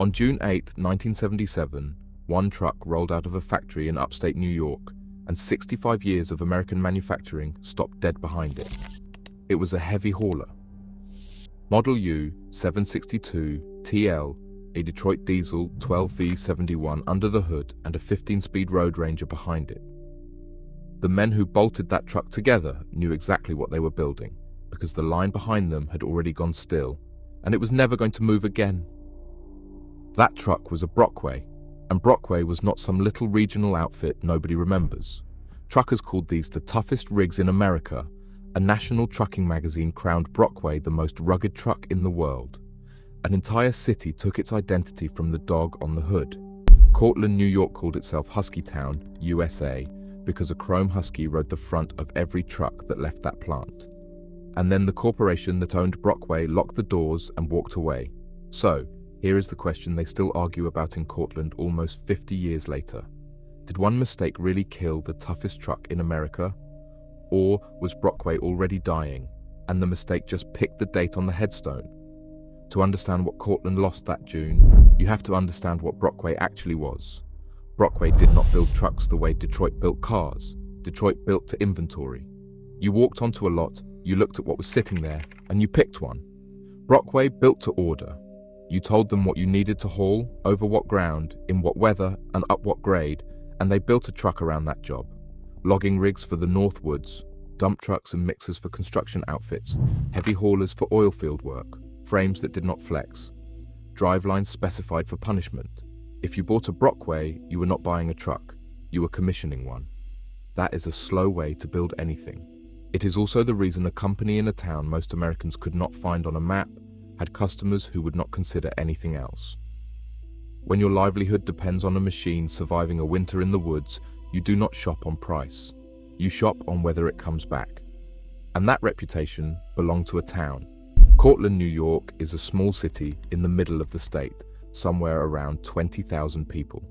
On June 8, 1977, one truck rolled out of a factory in upstate New York, and 65 years of American manufacturing stopped dead behind it. It was a heavy hauler. Model U 762 TL, a Detroit diesel 12V71 under the hood and a 15-speed Road Ranger behind it. The men who bolted that truck together knew exactly what they were building, because the line behind them had already gone still, and it was never going to move again. That truck was a Brockway, and Brockway was not some little regional outfit nobody remembers. Truckers called these the toughest rigs in America. A national trucking magazine crowned Brockway the most rugged truck in the world. An entire city took its identity from the dog on the hood. Cortland, New York called itself Husky Town, USA, because a chrome husky rode the front of every truck that left that plant. And then the corporation that owned Brockway locked the doors and walked away. So, here is the question they still argue about in Cortland almost 50 years later. Did one mistake really kill the toughest truck in America? Or was Brockway already dying, and the mistake just picked the date on the headstone? To understand what Cortland lost that June, you have to understand what Brockway actually was. Brockway did not build trucks the way Detroit built cars. Detroit built to inventory. You walked onto a lot, you looked at what was sitting there, and you picked one. Brockway built to order. You told them what you needed to haul, over what ground, in what weather, and up what grade, and they built a truck around that job. Logging rigs for the North Woods, dump trucks and mixers for construction outfits, heavy haulers for oil field work, frames that did not flex, drive lines specified for punishment. If you bought a Brockway, you were not buying a truck, you were commissioning one. That is a slow way to build anything. It is also the reason a company in a town most Americans could not find on a map had customers who would not consider anything else. When your livelihood depends on a machine surviving a winter in the woods, you do not shop on price. You shop on whether it comes back. And that reputation belonged to a town. Cortland, New York is a small city in the middle of the state, somewhere around 20,000 people.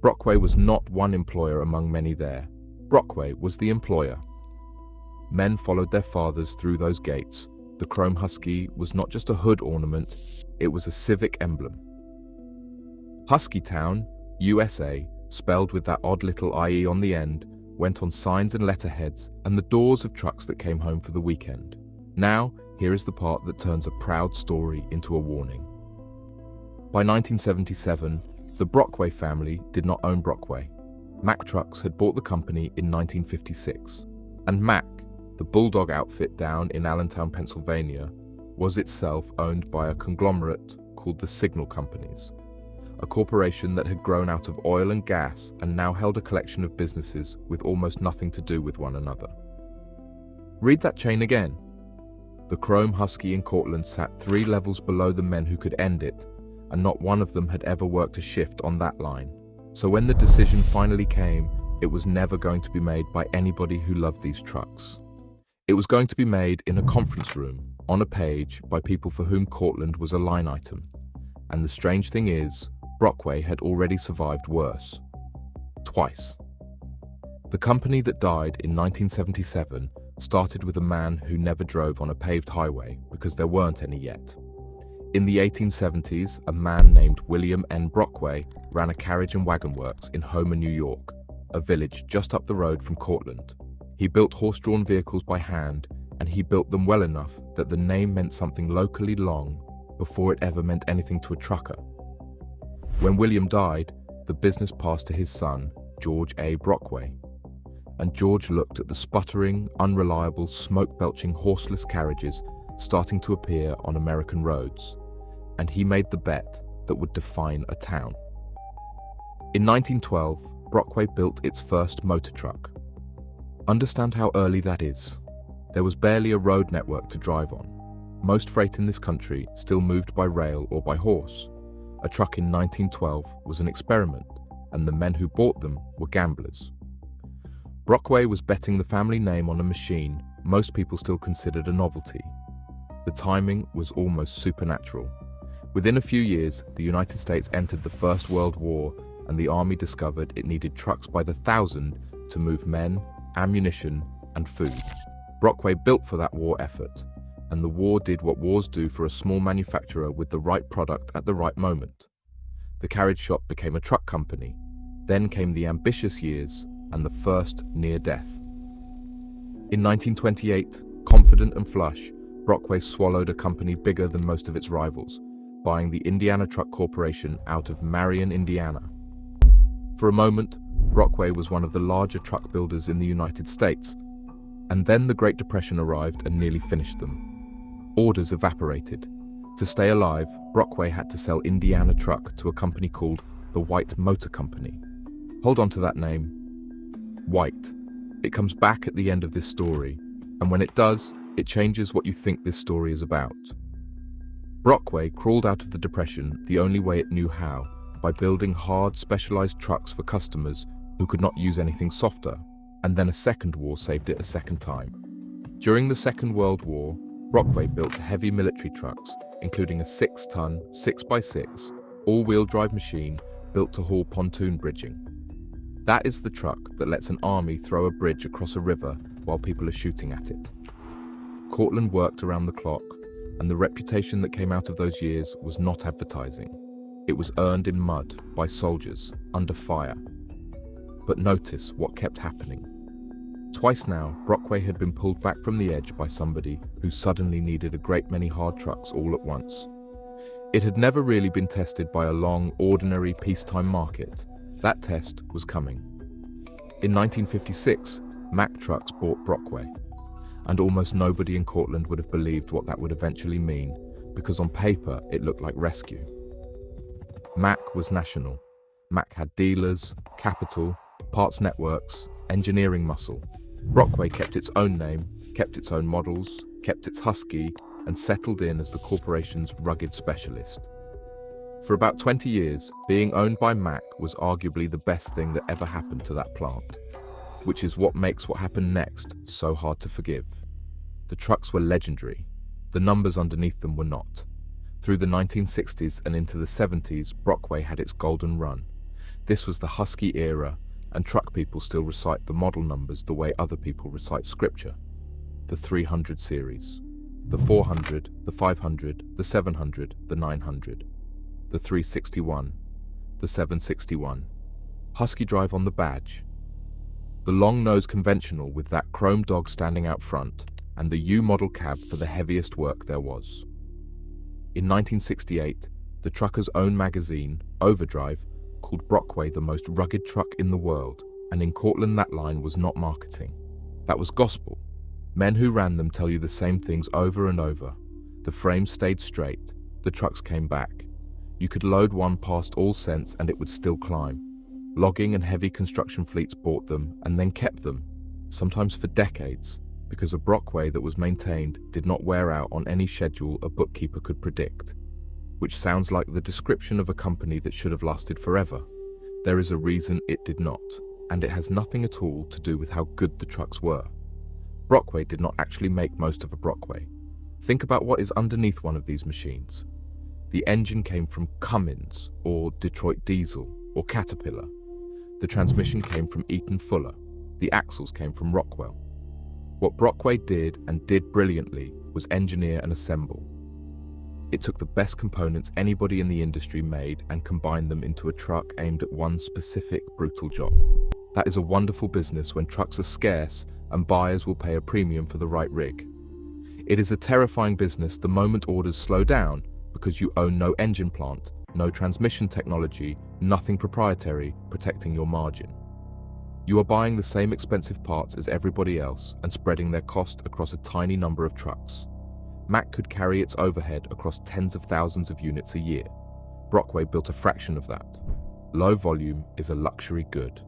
Brockway was not one employer among many there. Brockway was the employer. Men followed their fathers through those gates. The chrome husky was not just a hood ornament, it was a civic emblem. Husky Town, USA, spelled with that odd little IE on the end, went on signs and letterheads and the doors of trucks that came home for the weekend. Now, here is the part that turns a proud story into a warning. By 1977, the Brockway family did not own Brockway. Mack Trucks had bought the company in 1956, and Mack, the bulldog outfit down in Allentown, Pennsylvania, was itself owned by a conglomerate called the Signal Companies, a corporation that had grown out of oil and gas and now held a collection of businesses with almost nothing to do with one another. Read that chain again. The chrome husky in Cortland sat 3 levels below the men who could end it, and not one of them had ever worked a shift on that line. So when the decision finally came, it was never going to be made by anybody who loved these trucks. It was going to be made in a conference room, on a page, by people for whom Cortland was a line item. And the strange thing is, Brockway had already survived worse. Twice. The company that died in 1977 started with a man who never drove on a paved highway because there weren't any yet. In the 1870s, a man named William N. Brockway ran a carriage and wagon works in Homer, New York, a village just up the road from Cortland. He built horse-drawn vehicles by hand, and he built them well enough that the name meant something locally long before it ever meant anything to a trucker. When William died, the business passed to his son, George A. Brockway. And George looked at the sputtering, unreliable, smoke-belching horseless carriages starting to appear on American roads, and he made the bet that would define a town. In 1912, Brockway built its first motor truck. Understand how early that is. There was barely a road network to drive on. Most freight in this country still moved by rail or by horse. A truck in 1912 was an experiment, and the men who bought them were gamblers. Brockway was betting the family name on a machine most people still considered a novelty. The timing was almost supernatural. Within a few years, the United States entered the First World War, and the Army discovered it needed trucks by the thousand to move men, ammunition, and food. Brockway built for that war effort, and the war did what wars do for a small manufacturer with the right product at the right moment. The carriage shop became a truck company. Then came the ambitious years and the first near death. In 1928, confident and flush, Brockway swallowed a company bigger than most of its rivals, buying the Indiana Truck Corporation out of Marion, Indiana. For a moment, Brockway was one of the larger truck builders in the United States, and then the Great Depression arrived and nearly finished them. Orders evaporated. To stay alive, Brockway had to sell Indiana Truck to a company called the White Motor Company. Hold on to that name. White. It comes back at the end of this story, and when it does, it changes what you think this story is about. Brockway crawled out of the Depression the only way it knew how, by building hard, specialized trucks for customers who could not use anything softer, and then a second war saved it a second time. During the Second World War, Brockway built heavy military trucks, including a 6-ton, 6x6, all-wheel drive machine built to haul pontoon bridging. That is the truck that lets an army throw a bridge across a river while people are shooting at it. Cortland worked around the clock, and the reputation that came out of those years was not advertising. It was earned in mud by soldiers, under fire. But notice what kept happening. Twice now, Brockway had been pulled back from the edge by somebody who suddenly needed a great many hard trucks all at once. It had never really been tested by a long, ordinary peacetime market. That test was coming. In 1956, Mack Trucks bought Brockway, and almost nobody in Cortland would have believed what that would eventually mean, because on paper it looked like rescue. Mack was national. Mack had dealers, capital, parts networks, engineering muscle. Brockway kept its own name, kept its own models, kept its Husky, and settled in as the corporation's rugged specialist. For about 20 years, being owned by Mack was arguably the best thing that ever happened to that plant, which is what makes what happened next so hard to forgive. The trucks were legendary. The numbers underneath them were not. Through the 1960s and into the 70s, Brockway had its golden run. This was the Husky era, and truck people still recite the model numbers the way other people recite scripture. The 300 series, the 400, the 500, the 700, the 900, the 361, the 761. Husky drive on the badge. The long-nose conventional with that chrome dog standing out front, and the U-model cab for the heaviest work there was. In 1968, the trucker's own magazine, Overdrive, called Brockway the most rugged truck in the world, and in Cortland that line was not marketing. That was gospel. Men who ran them tell you the same things over and over. The frames stayed straight, the trucks came back. You could load one past all sense and it would still climb. Logging and heavy construction fleets bought them and then kept them, sometimes for decades, because a Brockway that was maintained did not wear out on any schedule a bookkeeper could predict. Which sounds like the description of a company that should have lasted forever. There is a reason it did not, and it has nothing at all to do with how good the trucks were. Brockway did not actually make most of a Brockway. Think about what is underneath one of these machines. The engine came from Cummins, or Detroit Diesel, or Caterpillar. The transmission came from Eaton Fuller. The axles came from Rockwell. What Brockway did, and did brilliantly, was engineer and assemble. It took the best components anybody in the industry made and combined them into a truck aimed at one specific brutal job. That is a wonderful business when trucks are scarce and buyers will pay a premium for the right rig. It is a terrifying business the moment orders slow down because you own no engine plant, no transmission technology, nothing proprietary protecting your margin. You are buying the same expensive parts as everybody else and spreading their cost across a tiny number of trucks. Mack could carry its overhead across tens of thousands of units a year. Brockway built a fraction of that. Low volume is a luxury good.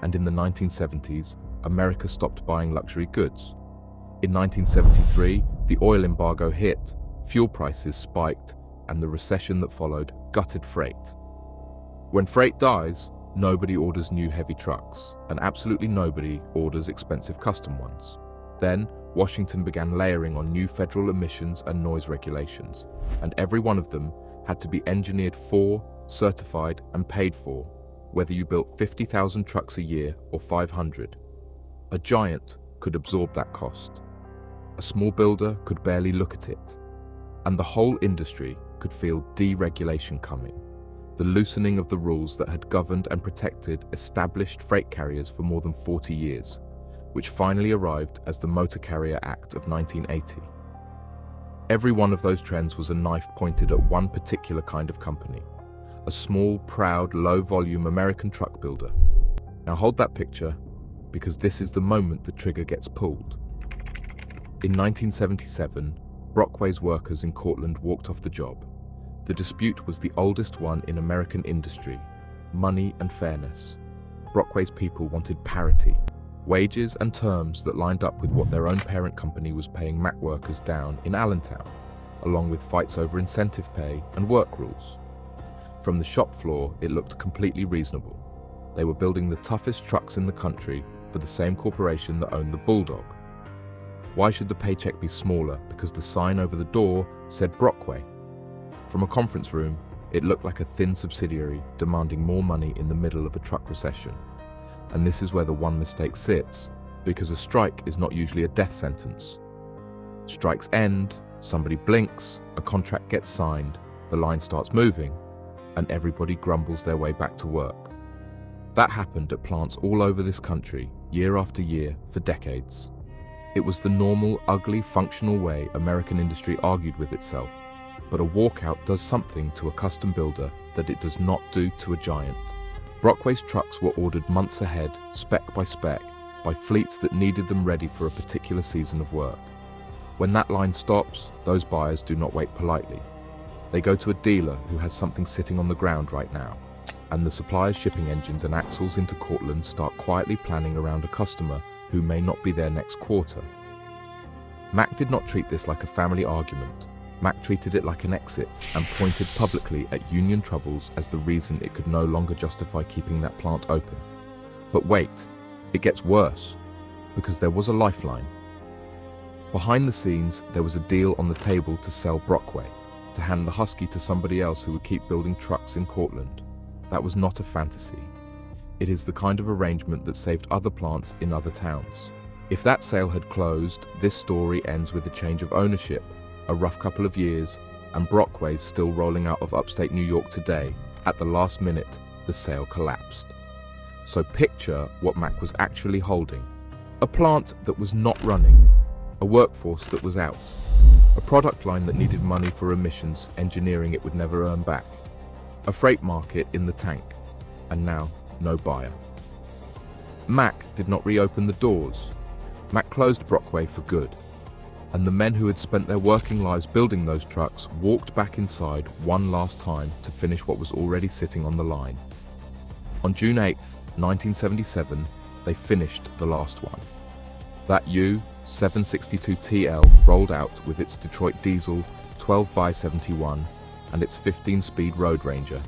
And in the 1970s, America stopped buying luxury goods. In 1973, the oil embargo hit, fuel prices spiked, and the recession that followed gutted freight. When freight dies, nobody orders new heavy trucks, and absolutely nobody orders expensive custom ones. Then, Washington began layering on new federal emissions and noise regulations, and every one of them had to be engineered for, certified, and paid for, whether you built 50,000 trucks a year or 500. A giant could absorb that cost. A small builder could barely look at it, and the whole industry could feel deregulation coming, the loosening of the rules that had governed and protected established freight carriers for more than 40 years, which finally arrived as the Motor Carrier Act of 1980. Every one of those trends was a knife pointed at one particular kind of company, a small, proud, low-volume American truck builder. Now hold that picture, because this is the moment the trigger gets pulled. In 1977, Brockway's workers in Cortland walked off the job. The dispute was the oldest one in American industry: money and fairness. Brockway's people wanted parity, wages and terms that lined up with what their own parent company was paying Mack workers down in Allentown, along with fights over incentive pay and work rules. From the shop floor, it looked completely reasonable. They were building the toughest trucks in the country for the same corporation that owned the Bulldog. Why should the paycheck be smaller because the sign over the door said Brockway? From a conference room, it looked like a thin subsidiary demanding more money in the middle of a truck recession. And this is where the one mistake sits, because a strike is not usually a death sentence. Strikes end, somebody blinks, a contract gets signed, the line starts moving, and everybody grumbles their way back to work. That happened at plants all over this country, year after year, for decades. It was the normal, ugly, functional way American industry argued with itself, but a walkout does something to a custom builder that it does not do to a giant. Brockway's trucks were ordered months ahead, spec, by fleets that needed them ready for a particular season of work. When that line stops, those buyers do not wait politely. They go to a dealer who has something sitting on the ground right now, and the supplier's shipping engines and axles into Cortland start quietly planning around a customer who may not be there next quarter. Mack did not treat this like a family argument. Mack treated it like an exit and pointed publicly at union troubles as the reason it could no longer justify keeping that plant open. But wait, it gets worse, because there was a lifeline. Behind the scenes, there was a deal on the table to sell Brockway, to hand the Husky to somebody else who would keep building trucks in Cortland. That was not a fantasy. It is the kind of arrangement that saved other plants in other towns. If that sale had closed, this story ends with a change of ownership, a rough couple of years, and Brockway's still rolling out of upstate New York today. At the last minute, the sale collapsed. So picture what Mack was actually holding. A plant that was not running, a workforce that was out, a product line that needed money for emissions engineering it would never earn back, a freight market in the tank, and now no buyer. Mack did not reopen the doors. Mack closed Brockway for good, and the men who had spent their working lives building those trucks walked back inside one last time to finish what was already sitting on the line. On June 8, 1977, they finished the last one. That U-762TL rolled out with its Detroit diesel 12Y71 and its 15-speed Road Ranger,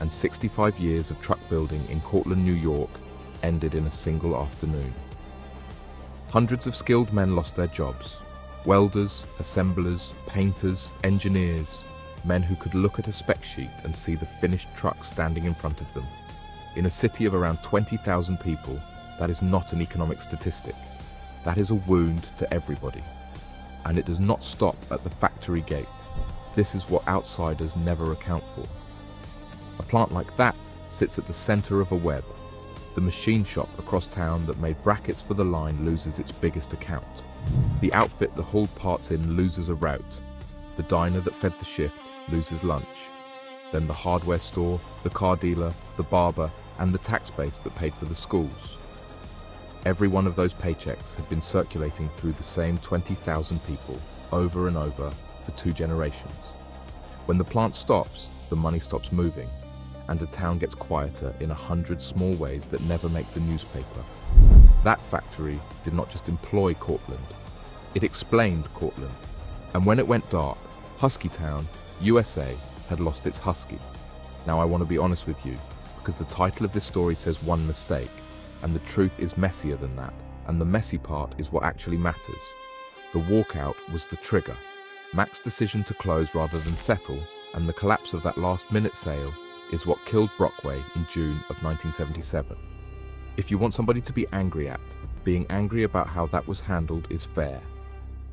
and 65 years of truck building in Cortland, New York ended in a single afternoon. Hundreds of skilled men lost their jobs. Welders, assemblers, painters, engineers, men who could look at a spec sheet and see the finished truck standing in front of them. In a city of around 20,000 people, that is not an economic statistic. That is a wound to everybody. And it does not stop at the factory gate. This is what outsiders never account for. A plant like that sits at the center of a web. The machine shop across town that made brackets for the line loses its biggest account. The outfit that hauled parts in loses a route. The diner that fed the shift loses lunch. Then the hardware store, the car dealer, the barber, and the tax base that paid for the schools. Every one of those paychecks had been circulating through the same 20,000 people over and over for 2 generations. When the plant stops, the money stops moving, and the town gets quieter in 100 small ways that never make the newspaper. That factory did not just employ Cortland, it explained Cortland. And when it went dark, Husky Town, USA, had lost its Husky. Now I want to be honest with you, because the title of this story says one mistake, and the truth is messier than that, and the messy part is what actually matters. The walkout was the trigger. Mack's decision to close rather than settle, and the collapse of that last-minute sale, is what killed Brockway in June of 1977. If you want somebody to be angry at, being angry about how that was handled is fair.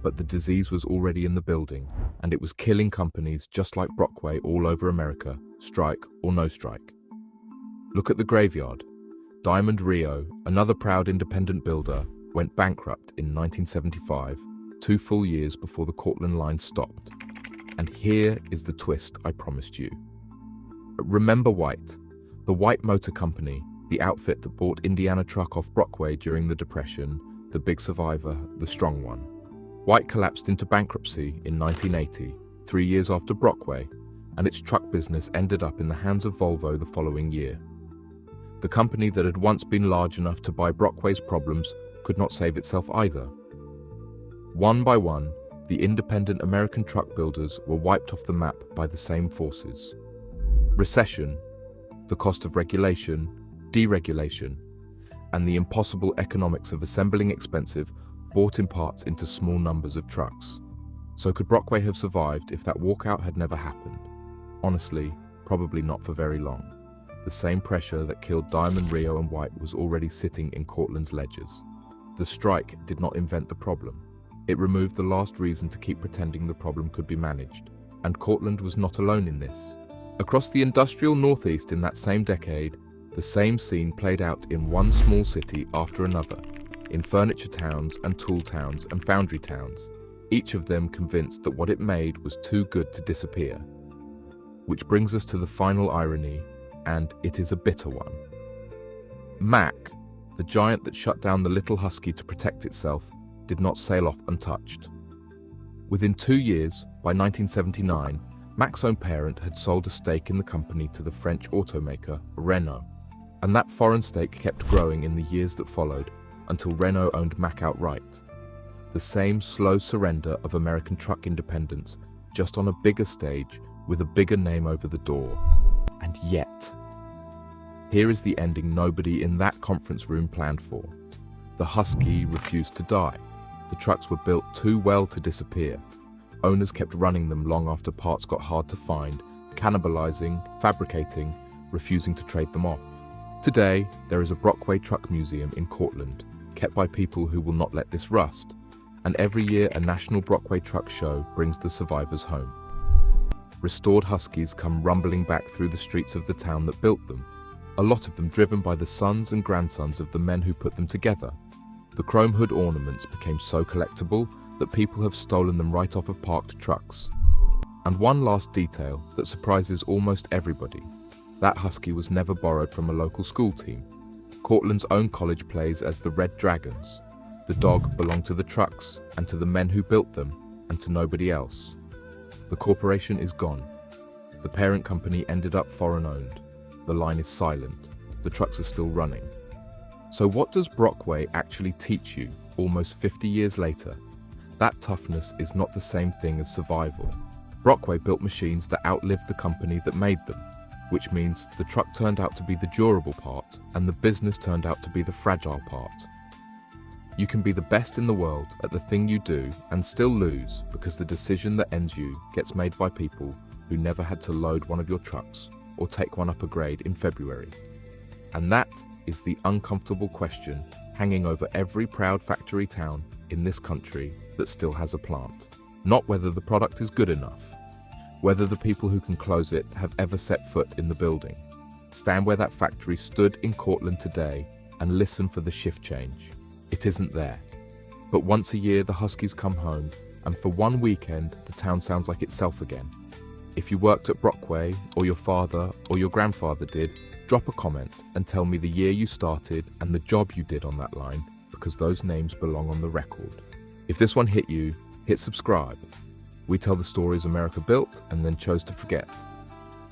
But the disease was already in the building, and it was killing companies just like Brockway all over America, strike or no strike. Look at the graveyard. Diamond Rio, another proud independent builder, went bankrupt in 1975, 2 full years before the Cortland line stopped. And here is the twist I promised you. Remember White, the White Motor Company, the outfit that bought Indiana Truck off Brockway during the Depression, the big survivor, the strong one. White collapsed into bankruptcy in 1980, 3 years after Brockway, and its truck business ended up in the hands of Volvo the following year. The company that had once been large enough to buy Brockway's problems could not save itself either. One by one, the independent American truck builders were wiped off the map by the same forces. Recession, the cost of regulation, deregulation, and the impossible economics of assembling expensive, bought-in parts into small numbers of trucks. So could Brockway have survived if that walkout had never happened? Honestly, probably not for very long. The same pressure that killed Diamond, Rio and White was already sitting in Cortland's ledgers. The strike did not invent the problem. It removed the last reason to keep pretending the problem could be managed. And Cortland was not alone in this. Across the industrial Northeast in that same decade, the same scene played out in one small city after another, in furniture towns and tool towns and foundry towns, each of them convinced that what it made was too good to disappear. Which brings us to the final irony, and it is a bitter one. Mack, the giant that shut down the little Husky to protect itself, did not sail off untouched. Within 2 years, by 1979, Mack's own parent had sold a stake in the company to the French automaker Renault, and that foreign stake kept growing in the years that followed until Renault owned Mack outright. The same slow surrender of American truck independence, just on a bigger stage with a bigger name over the door. And yet, here is the ending nobody in that conference room planned for. The Husky refused to die. The trucks were built too well to disappear. Owners kept running them long after parts got hard to find, cannibalizing, fabricating, refusing to trade them off. Today, there is a Brockway truck museum in Cortland, kept by people who will not let this rust. And every year a national Brockway truck show brings the survivors home. Restored Huskies come rumbling back through the streets of the town that built them, a lot of them driven by the sons and grandsons of the men who put them together. The chrome hood ornaments became so collectible that people have stolen them right off of parked trucks. And one last detail that surprises almost everybody. That Husky was never borrowed from a local school team. Cortland's own college plays as the Red Dragons. The dog belonged to the trucks and to the men who built them and to nobody else. The corporation is gone. The parent company ended up foreign-owned. The line is silent. The trucks are still running. So what does Brockway actually teach you almost 50 years later? That toughness is not the same thing as survival. Brockway built machines that outlived the company that made them, which means the truck turned out to be the durable part and the business turned out to be the fragile part. You can be the best in the world at the thing you do and still lose because the decision that ends you gets made by people who never had to load one of your trucks or take one up a grade in February. And that is the uncomfortable question hanging over every proud factory town in this country that still has a plant. Not whether the product is good enough, whether the people who can close it have ever set foot in the building. Stand where that factory stood in Cortland today and listen for the shift change. It isn't there. But once a year the Huskies come home, and for one weekend the town sounds like itself again. If you worked at Brockway, or your father or your grandfather did, drop a comment and tell me the year you started and the job you did on that line, because those names belong on the record. If this one hit you, hit subscribe. We tell the stories America built and then chose to forget.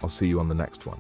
I'll see you on the next one.